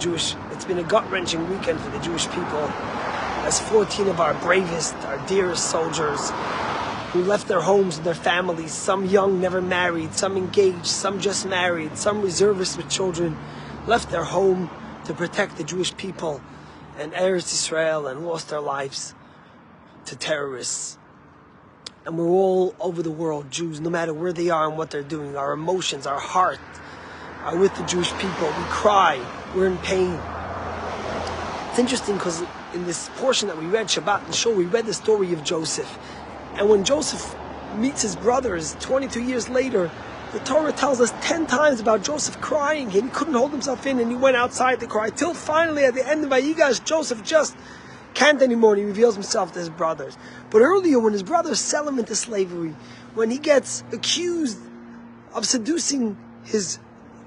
It's been a gut-wrenching weekend for the Jewish people, as 14 of our bravest, our dearest soldiers who left their homes and their families, some young, never married, some engaged, some just married, some reservists with children, left their home to protect the Jewish people and Eretz Israel and lost their lives to terrorists. And we're all over the world, Jews, no matter where they are and what they're doing. Our emotions, our heart are with the Jewish people. We cry, we're in pain. It's interesting because in this portion that we read, Shabbat and Shul, we read the story of Joseph. And when Joseph meets his brothers 22 years later, the Torah tells us 10 times about Joseph crying, and he couldn't hold himself in, and he went outside to cry, till finally at the end of Vayigash, Joseph just can't anymore, and he reveals himself to his brothers. But earlier, when his brothers sell him into slavery, when he gets accused of seducing his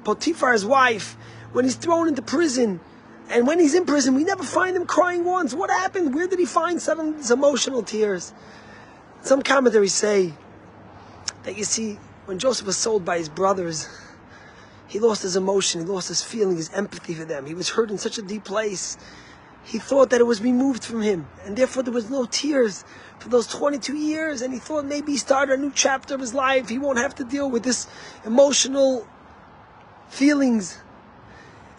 Potiphar's wife, when he's thrown into prison, and when he's in prison, we never find him crying once. What happened? Where did he find suddenly these emotional tears? Some commentaries say that, you see, when Joseph was sold by his brothers, he lost his emotion, he lost his feeling, his empathy for them. He was hurt in such a deep place. He thought that it was removed from him, and therefore there was no tears for those 22 years, and he thought maybe he started a new chapter of his life. He won't have to deal with this emotional feelings.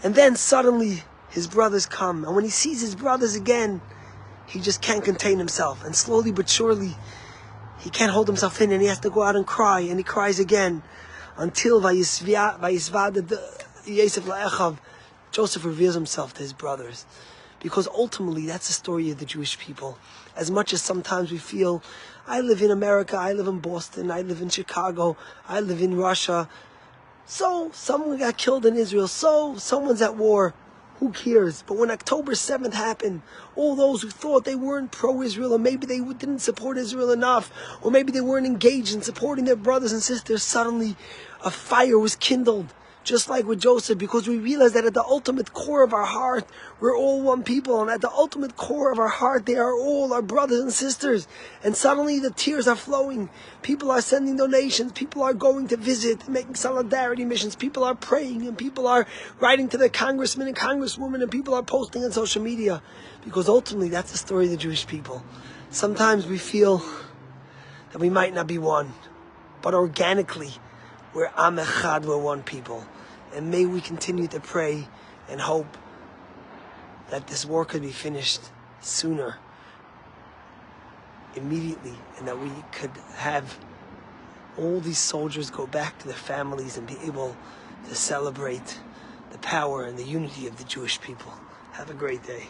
And then suddenly his brothers come, and when he sees his brothers again, he just can't contain himself, and slowly but surely he can't hold himself in, and he has to go out and cry, and he cries again until Joseph reveals himself to his brothers. Because ultimately that's the story of the Jewish people. As much as sometimes we feel, I live in America, I live in Boston, I live in Chicago, I live in Russia, so someone got killed in Israel, so someone's at war, who cares? But when October 7th happened, all those who thought they weren't pro-Israel, or maybe they didn't support Israel enough, or maybe they weren't engaged in supporting their brothers and sisters, suddenly a fire was kindled, just like with Joseph, because we realized that at the ultimate core of our heart, we're all one people, and at the ultimate core of our heart, they are all our brothers and sisters. And suddenly the tears are flowing. People are sending donations, people are going to visit, making solidarity missions, people are praying, and people are writing to their congressmen and congresswomen, and people are posting on social media, because ultimately that's the story of the Jewish people. Sometimes we feel that we might not be one, but organically, we're Am Echad, we're one people. And may we continue to pray and hope that this war could be finished sooner, immediately, and that we could have all these soldiers go back to their families and be able to celebrate the power and the unity of the Jewish people. Have a great day.